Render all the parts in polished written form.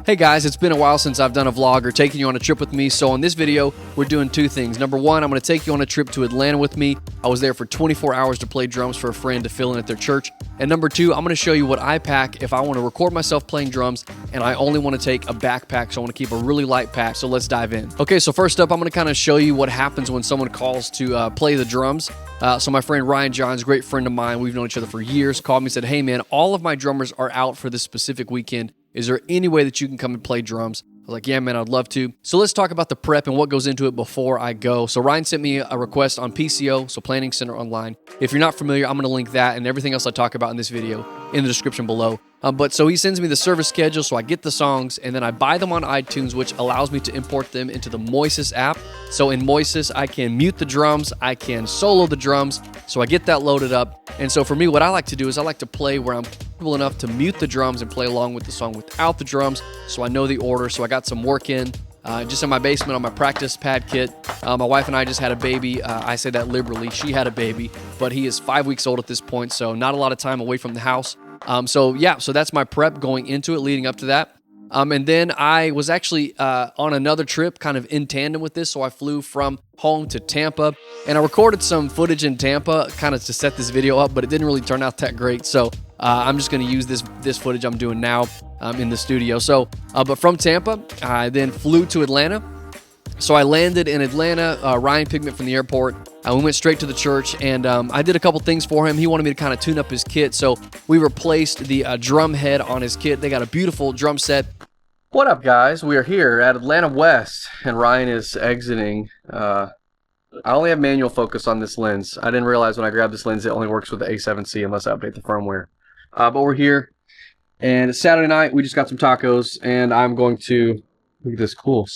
Hey guys, it's been a while since I've done a vlog or taken you on a trip with me, so in this video, we're doing two things. Number one, I'm going to take you on a trip to Atlanta with me. I was there for 24 hours to play drums for a friend to fill in at their church. And number two, I'm going to show you what I pack if I want to record myself playing drums and I only want to take a backpack, so I want to keep a really light pack, so let's dive in. Okay, so first up, I'm going to kind of show you what happens when someone calls to play the drums. So my friend Ryan Johns, great friend of mine, we've known each other for years, called me and said, hey man, all of my drummers are out for this specific weekend. Is there any way that you can come and play drums? I was like, yeah, man, I'd love to. So let's talk about the prep and what goes into it before I go. So Ryan sent me a request on PCO, so Planning Center Online. If you're not familiar, I'm going to link that and everything else I talk about in this video in the description below. But so he sends me the service schedule, so I get the songs, and then I buy them on iTunes, which allows me to import them into the Moises app. So in Moises, I can mute the drums, I can solo the drums, so I get that loaded up. And so for me, what I like to do is I like to play where I'm comfortable enough to mute the drums and play along with the song without the drums, so I know the order, so I got some work in. Just in my basement on my practice pad kit. My wife and I just had a baby. I say that liberally. She had a baby, but he is 5 weeks old at this point, so not a lot of time away from the house. So that's my prep going into it, leading up to that. And then I was actually on another trip kind of in tandem with this, so I flew from home to Tampa, and I recorded some footage in Tampa kind of to set this video up, but it didn't really turn out that great, so I'm just going to use this footage I'm doing now in the studio. So, but from Tampa, I then flew to Atlanta. So I landed in Atlanta. Ryan picked me up from the airport. We went straight to the church, and I did a couple things for him. He wanted me to kind of tune up his kit, so we replaced the drum head on his kit. They got a beautiful drum set. What up, guys? We are here at Atlanta West, and Ryan is exiting. I only have manual focus on this lens. I didn't realize when I grabbed this lens it only works with the A7C unless I update the firmware. But we're here, and it's Saturday night. We just got some tacos, and I'm going to look at this cool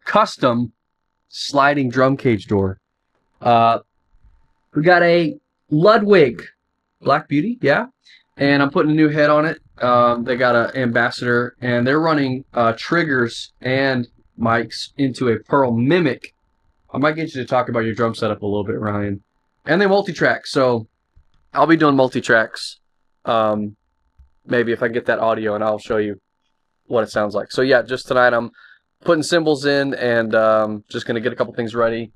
custom sliding drum cage door. We got a Ludwig Black Beauty, yeah, and I'm putting a new head on it. They got an Ambassador, and they're running triggers and mics into a Pearl Mimic. I might get you to talk about your drum setup a little bit, Ryan. And they multi-track, so I'll be doing multi-tracks. Maybe if I get that audio, and I'll show you what it sounds like. So yeah, just tonight I'm putting cymbals in, and just going to get a couple things ready.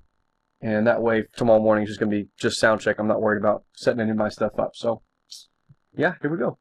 And that way tomorrow morning is just going to be just sound check. I'm not worried about setting any of my stuff up. So yeah, here we go.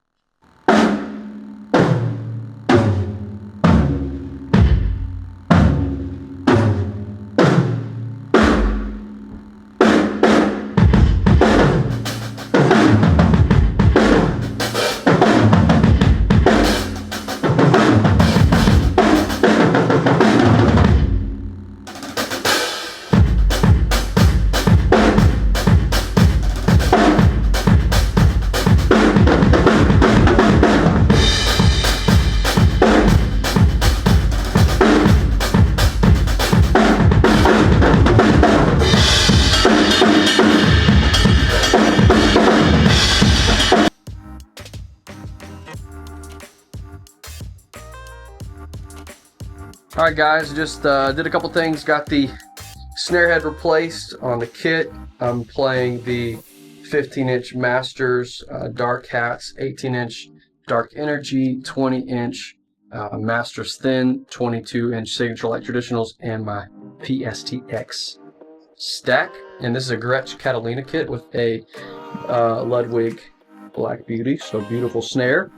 Alright guys, just did a couple things. Got the snare head replaced on the kit. I'm playing the 15-inch Masters Dark Hats, 18-inch Dark Energy, 20-inch Masters Thin, 22-inch Signature Light Traditionals, and my PSTX stack. And this is a Gretsch Catalina kit with a Ludwig Black Beauty, so beautiful snare.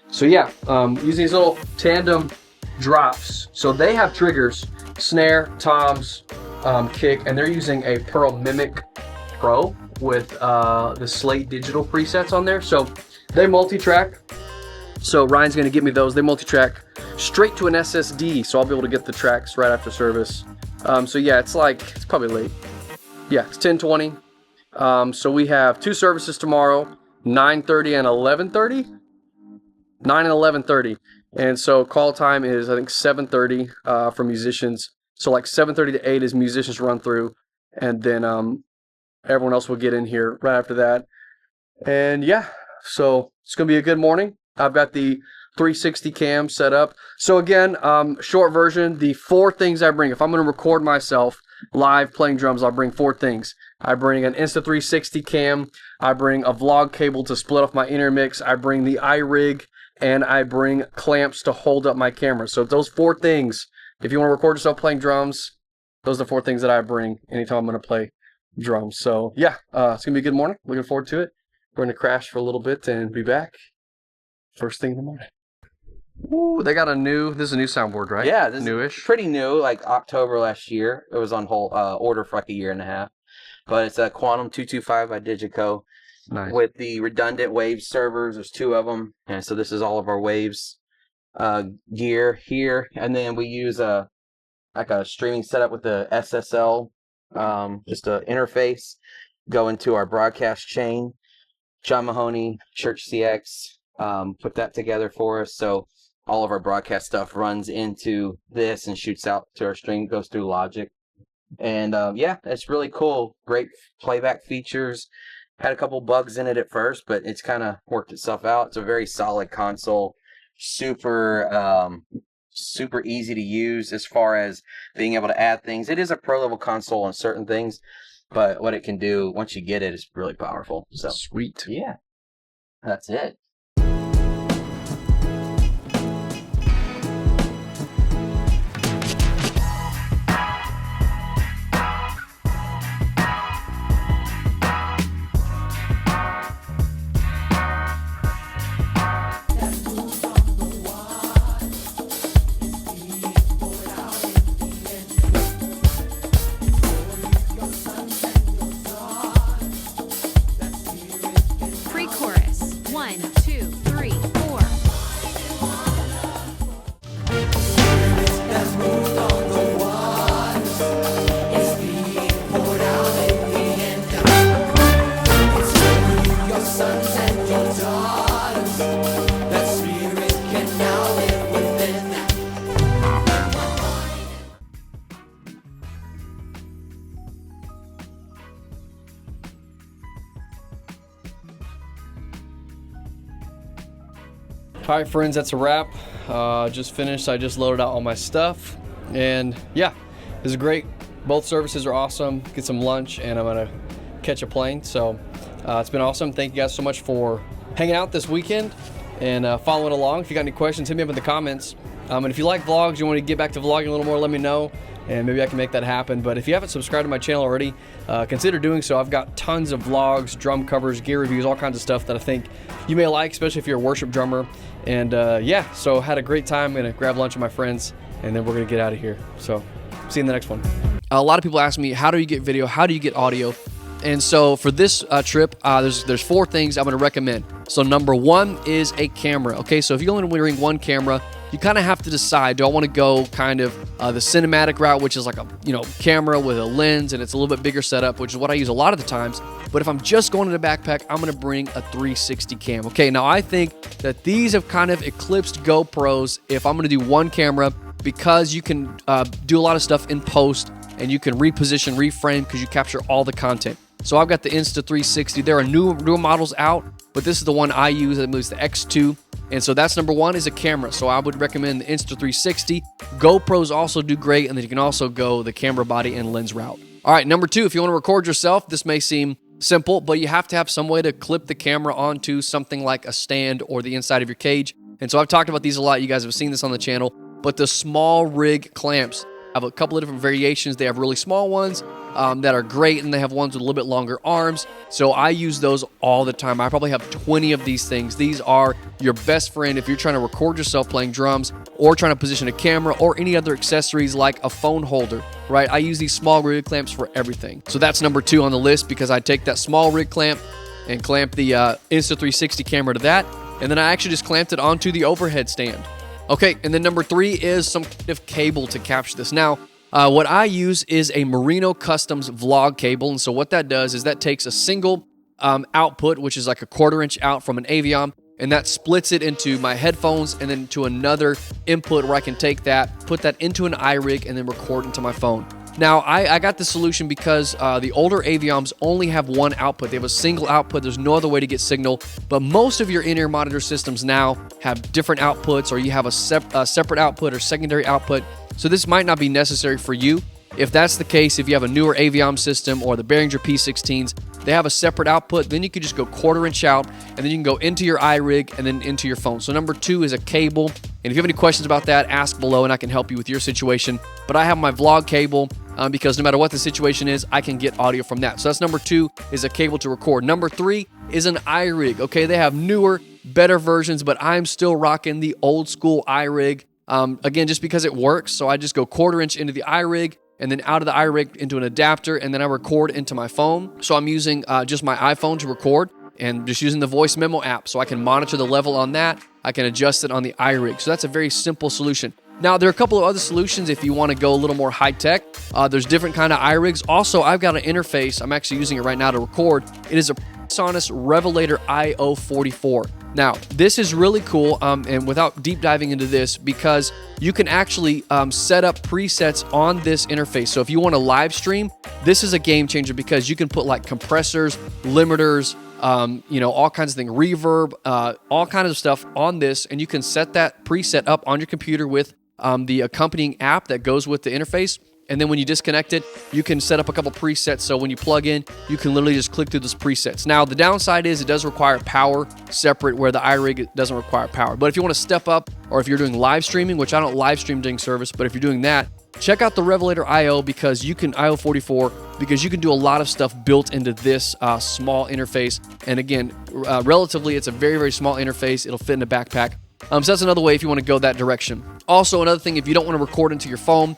So yeah, using these little tandem drops. So they have triggers, snare, toms, kick, and they're using a Pearl Mimic Pro with the Slate digital presets on there. So they multi-track. So Ryan's going to get me those. They multi-track straight to an SSD, so I'll be able to get the tracks right after service. So yeah, it's probably late. Yeah, it's 10:20. So we have two services tomorrow, 9:30 and 11:30. 9 and 11:30. And so call time is, I think, 7:30 for musicians. So like 7:30 to 8 is musicians run through, and then everyone else will get in here right after that. And yeah, so it's going to be a good morning. I've got the 360 cam set up. So again, short version, the 4 things I bring. If I'm going to record myself live playing drums, I'll bring 4 things. I bring an Insta360 cam. I bring a vlog cable to split off my intermix. I bring the iRig and I bring clamps to hold up my camera. So those 4 things, if you want to record yourself playing drums, those are the 4 things that I bring anytime I'm going to play drums. So yeah, it's going to be a good morning. Looking forward to it. We're going to crash for a little bit and be back first thing in the morning. Ooh, they got this is a new soundboard, right? Yeah, this newish. is pretty new, like October last year. It was on order for like a year and a half. But it's a Quantum 225 by Digico. Nice. With the redundant Waves servers. There's 2 of them. And so this is all of our Waves gear here. And then we use like a streaming setup with the SSL, just an interface, go into our broadcast chain. John Mahoney, Church CX, put that together for us. So all of our broadcast stuff runs into this and shoots out to our stream, goes through Logic. And yeah, it's really cool. Great playback features. Had a couple bugs in it at first, but it's kind of worked itself out. It's a very solid console. Super easy to use as far as being able to add things. It is a pro level console on certain things, but what it can do once you get it is really powerful. So sweet. Yeah, that's it. Pre-chorus. 1, 2, 3, 4. All right, friends, that's a wrap. Just finished. I just loaded out all my stuff, and yeah, this is great. Both services are awesome. Get some lunch, and I'm gonna catch a plane. So it's been awesome. Thank you guys so much for hanging out this weekend and following along. If you got any questions, hit me up in the comments. And if you like vlogs, you want to get back to vlogging a little more, let me know, and maybe I can make that happen. But if you haven't subscribed to my channel already, consider doing so. I've got tons of vlogs, drum covers, gear reviews, all kinds of stuff that I think you may like, especially if you're a worship drummer. And yeah, so had a great time. I'm gonna grab lunch with my friends, and then we're gonna get out of here. So see you in the next one. A lot of people ask me, how do you get video? How do you get audio? And so for this trip, there's 4 things I'm gonna recommend. So number 1 is a camera. Okay, so if you're only wearing one camera, you kind of have to decide, do I want to go kind of the cinematic route, which is like a camera with a lens, and it's a little bit bigger setup, which is what I use a lot of the times. But if I'm just going in a backpack, I'm going to bring a 360 cam. Okay, now I think that these have kind of eclipsed GoPros if I'm going to do one camera, because you can do a lot of stuff in post, and you can reposition, reframe, because you capture all the content. So I've got the Insta360. There are newer models out, but this is the one I use. I believe it's the X2. And so that's number 1 is a camera. So I would recommend the Insta360. GoPros also do great, and then you can also go the camera body and lens route. All right, number 2, if you want to record yourself, this may seem simple, but you have to have some way to clip the camera onto something like a stand or the inside of your cage. And so I've talked about these a lot. You guys have seen this on the channel. But the small rig clamps have a couple of different variations. They have really small ones that are great, and they have ones with a little bit longer arms. So I use those all the time. I probably have 20 of these things. These are your best friend if you're trying to record yourself playing drums, or trying to position a camera, or any other accessories like a phone holder, right? I use these small rig clamps for everything. So that's number 2 on the list, because I take that small rig clamp and clamp the Insta360 camera to that, and then I actually just clamped it onto the overhead stand. Okay, and then number 3 is some kind of cable to capture this. Now, what I use is a Merino Customs vlog cable, and so what that does is that takes a single output, which is like a 1/4 inch out from an Aviom, and that splits it into my headphones and then to another input where I can take that, put that into an iRig, and then record into my phone. Now, I got this solution because the older Avioms only have one output. They have a single output. There's no other way to get signal. But most of your in-ear monitor systems now have different outputs, or you have a separate output or secondary output. So this might not be necessary for you. If that's the case, if you have a newer Aviom system or the Behringer P16s, They have a separate output. Then you can just go 1/4 inch out, and then you can go into your iRig and then into your phone. So number 2 is a cable. And if you have any questions about that, ask below and I can help you with your situation. But I have my vlog cable because no matter what the situation is, I can get audio from that. So that's number 2, is a cable to record. Number 3 is an iRig. Okay, they have newer, better versions, but I'm still rocking the old school iRig. Again, just because it works. So I just go 1/4 inch into the iRig, and then out of the iRig into an adapter, and then I record into my phone. So I'm using just my iPhone to record, and just using the voice memo app so I can monitor the level on that. I can adjust it on the iRig. So that's a very simple solution. Now, there are a couple of other solutions if you want to go a little more high-tech. There's different kind of iRigs. Also, I've got an interface. I'm actually using it right now to record. It is a PAISTE Revelator IO44. Now, this is really cool, and without deep diving into this, because you can actually set up presets on this interface. So if you want to live stream, this is a game changer because you can put like compressors, limiters, all kinds of things, reverb, all kinds of stuff on this, and you can set that preset up on your computer with the accompanying app that goes with the interface. And then when you disconnect it, you can set up a couple presets. So when you plug in, you can literally just click through those presets. Now, the downside is it does require power separate, where the iRig doesn't require power. But if you want to step up, or if you're doing live streaming, which I don't live stream during service, but if you're doing that, check out the Revelator IO because you can IO44 because you can do a lot of stuff built into this small interface. And again, relatively, it's a very, very small interface. It'll fit in a backpack. So that's another way if you want to go that direction. Also, another thing, if you don't want to record into your phone,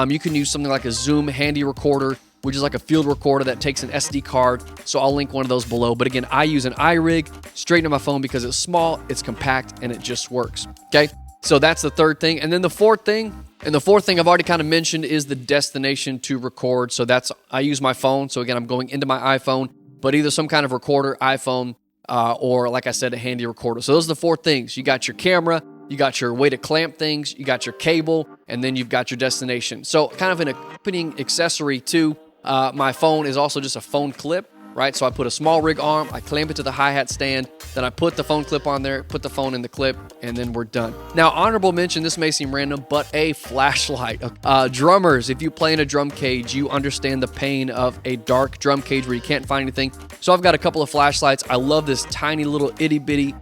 you can use something like a Zoom handy recorder, which is like a field recorder that takes an SD card. So I'll link one of those below. But again, I use an iRig straight into my phone because it's small, it's compact, and it just works. Okay, so that's the third thing. And then the fourth thing I've already kind of mentioned is the destination to record. So I use my phone. So again, I'm going into my iPhone, but either some kind of recorder, iPhone, or like I said, a handy recorder. So those are the 4 things. You got your camera, you got your way to clamp things, you got your cable, and then you've got your destination. So kind of an accompanying accessory to my phone is also just a phone clip, right? So I put a small rig arm, I clamp it to the hi-hat stand, then I put the phone clip on there, put the phone in the clip, and then we're done. Now, honorable mention, this may seem random, but a flashlight. Drummers, if you play in a drum cage, you understand the pain of a dark drum cage where you can't find anything. So I've got a couple of flashlights. I love this tiny little itty-bitty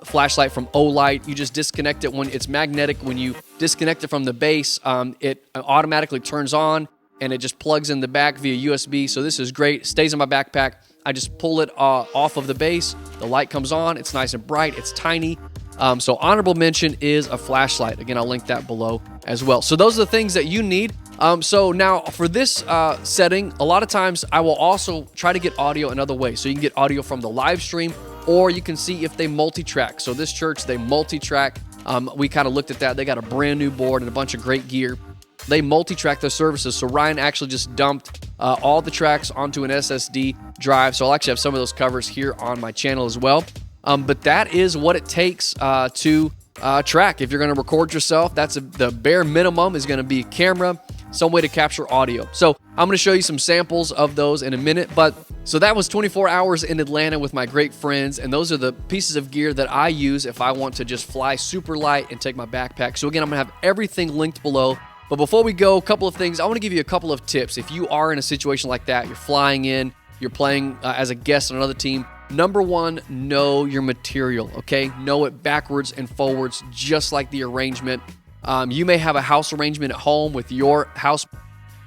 flashlight from Olight. You just disconnect it when it's magnetic. When you disconnect it from the base, it automatically turns on and it just plugs in the back via USB. So this is great. It stays in my backpack. I just pull it off of the base. The light comes on. It's nice and bright. It's tiny. So honorable mention is a flashlight. Again, I'll link that below as well. So those are the things that you need. So now for this setting, a lot of times I will also try to get audio another way. So you can get audio from the live stream, or you can see if they multi-track. So this church, they multi-track. We kind of looked at that. They got a brand new board and a bunch of great gear. They multi-track their services. So Ryan actually just dumped all the tracks onto an SSD drive. So I'll actually have some of those covers here on my channel as well. But that is what it takes to track. If you're going to record yourself, the bare minimum is going to be camera, some way to capture audio. So I'm going to show you some samples of those in a minute. But so that was 24 hours in Atlanta with my great friends. And those are the pieces of gear that I use if I want to just fly super light and take my backpack. So again, I'm going to have everything linked below. But before we go, a couple of things. I want to give you a couple of tips. If you are in a situation like that, you're flying in, you're playing as a guest on another team. Number 1, know your material, okay? Know it backwards and forwards, just like the arrangement. You may have a house arrangement at home with your house,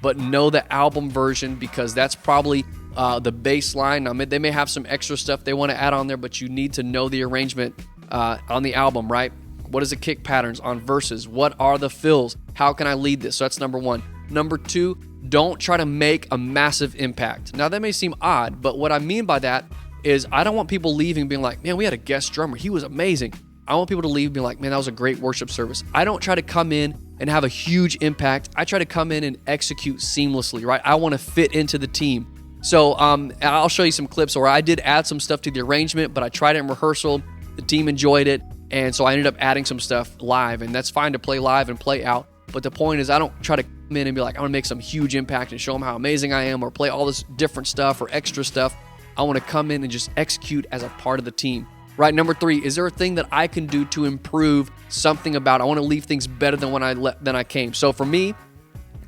but know the album version because that's probably the baseline. Now, they may have some extra stuff they want to add on there, but you need to know the arrangement on the album, right? What is the kick patterns on verses? What are the fills? How can I lead this? So that's number 1. Number 2, don't try to make a massive impact. Now, that may seem odd, but what I mean by that is I don't want people leaving being like, man, we had a guest drummer. He was amazing. I want people to leave being like, man, that was a great worship service. I don't try to come in and have a huge impact. I try to come in and execute seamlessly, right? I want to fit into the team. So I'll show you some clips where I did add some stuff to the arrangement, but I tried it in rehearsal. The team enjoyed it. And so I ended up adding some stuff live, and that's fine to play live and play out. But the point is I don't try to come in and be like, I want to make some huge impact and show them how amazing I am or play all this different stuff or extra stuff. I want to come in and just execute as a part of the team. Right, number 3, is there a thing that I can do to improve something about it? I want to leave things better than when I came. So for me,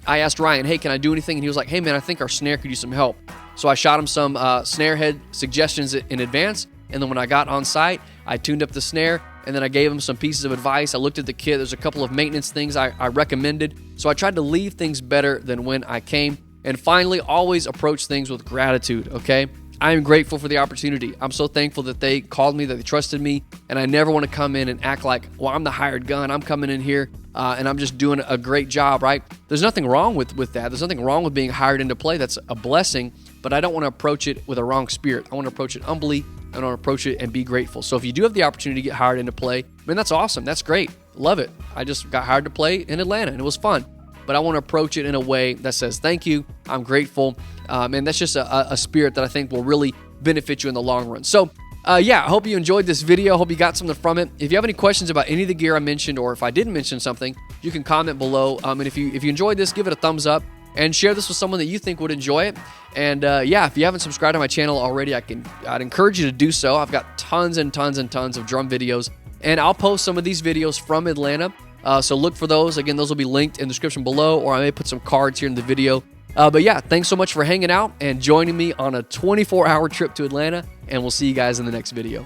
I asked Ryan, hey, can I do anything? And he was like, hey, man, I think our snare could use some help. So I shot him some snare head suggestions in advance, and then when I got on site, I tuned up the snare, and then I gave him some pieces of advice. I looked at the kit. There's a couple of maintenance things I recommended. So I tried to leave things better than when I came. And finally, always approach things with gratitude, okay? I am grateful for the opportunity. I'm so thankful that they called me, that they trusted me, and I never want to come in and act like, well, I'm the hired gun. I'm coming in here and I'm just doing a great job, right? There's nothing wrong with that. There's nothing wrong with being hired into play. That's a blessing, but I don't want to approach it with a wrong spirit. I want to approach it humbly. I want to approach it and be grateful. So if you do have the opportunity to get hired into play, man, that's awesome. That's great. Love it. I just got hired to play in Atlanta and it was fun. But I want to approach it in a way that says, thank you, I'm grateful. And that's just a spirit that I think will really benefit you in the long run. So yeah, I hope you enjoyed this video. I hope you got something from it. If you have any questions about any of the gear I mentioned, or if I didn't mention something, you can comment below. And if you enjoyed this, give it a thumbs up and share this with someone that you think would enjoy it. And yeah, if you haven't subscribed to my channel already, I'd encourage you to do so. I've got tons and tons and tons of drum videos, and I'll post some of these videos from Atlanta. So look for those. Again, those will be linked in the description below, or I may put some cards here in the video. But yeah, thanks so much for hanging out and joining me on a 24-hour trip to Atlanta, and we'll see you guys in the next video.